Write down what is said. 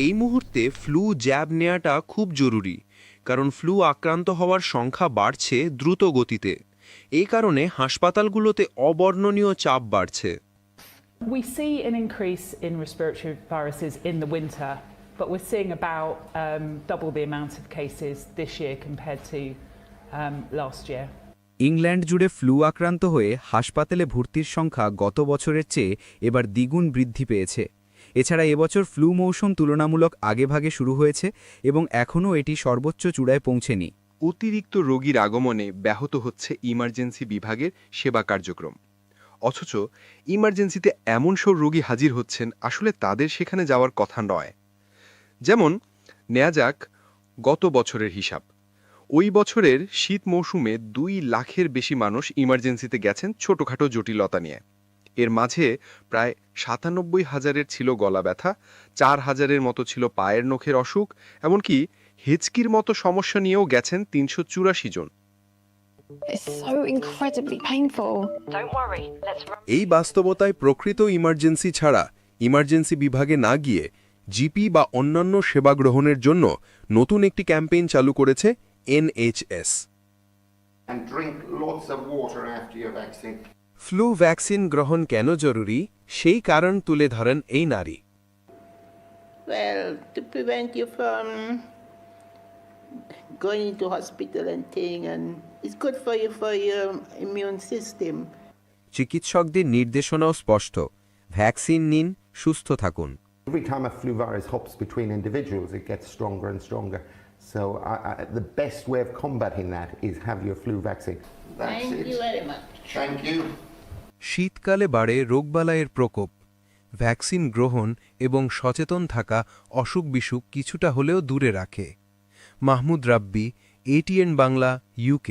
এই মুহূর্তে flu jab নেওয়াটা খুব জরুরি, কারণ ফ্লু আক্রান্ত হওয়ার সংখ্যা বাড়ছে দ্রুত গতিতে। এই কারণে হাসপাতালগুলোতে অবর্ণনীয় চাপ বাড়ছে। We see an increase in respiratory viruses in the winter, but we're seeing about double the amount of cases this year compared to last year. England জুড়ে ফ্লু আক্রান্ত হয়ে হাসপাতালে ভর্তির সংখ্যা গত বছরের চেয়ে এবার দ্বিগুণ বৃদ্ধি পেয়েছে। এছাড়া এবছর ফ্লু মৌসুম তুলনামূলক আগেভাগে শুরু হয়েছে এবং এখনও এটি সর্বোচ্চ চূড়ায় পৌঁছেনি। অতিরিক্ত রোগীর আগমনে ব্যাহত হচ্ছে ইমার্জেন্সি বিভাগের সেবা কার্যক্রম। অথচ ইমার্জেন্সিতে এমন সব রোগী হাজির হচ্ছেন আসলে তাদের সেখানে যাওয়ার কথা নয়। যেমন নেয়া যাক গত বছরের হিসাব। ওই বছরের শীত মৌসুমে 2 লাখের বেশি মানুষ ইমার্জেন্সিতে গেছেন ছোটখাটো জটিলতা নিয়ে। এর মাঝে প্রায় 97,000-এর ছিল গলা ব্যথা, 4,000-এর মতো ছিল পায়ের নখের অসুখ, এমনকি হেঁচকির মতো সমস্যা নিয়েও গেছেন 384 জন। It's so incredibly painful. Don't worry, let's run. এই বাস্তবতায় প্রকৃত ইমার্জেন্সি ছাড়া ইমার্জেন্সি বিভাগে না গিয়ে জিপি বা অন্যান্য সেবা গ্রহণের জন্য নতুন একটি ক্যাম্পেইন চালু করেছে NHS। And drink lots of water after your vaccine. Flu vaccine গ্রহণ কেন জরুরি সেই কারণ তুলে ধরেন এই নারী। Well, to prevent you from going into hospital and thing, and it's good for you for your immune system. চিকিৎসকদের নির্দেশনাও স্পষ্ট, ভ্যাকসিন নিন, সুস্থ থাকুন। Every time a flu virus hops between individuals, it gets stronger and stronger. So the best way of combating that is have your flu vaccine. Thank you very much. Thank you. শীতকালে বাড়ে রোগবালাইয়ের প্রকোপ। Vaccine গ্রহণ এবং সচেতন থাকা অসুখ বিসুখ কিছুটা হলেও দূরে রাখে। মাহমুদ রাব্বি, ATN বাংলা, UK।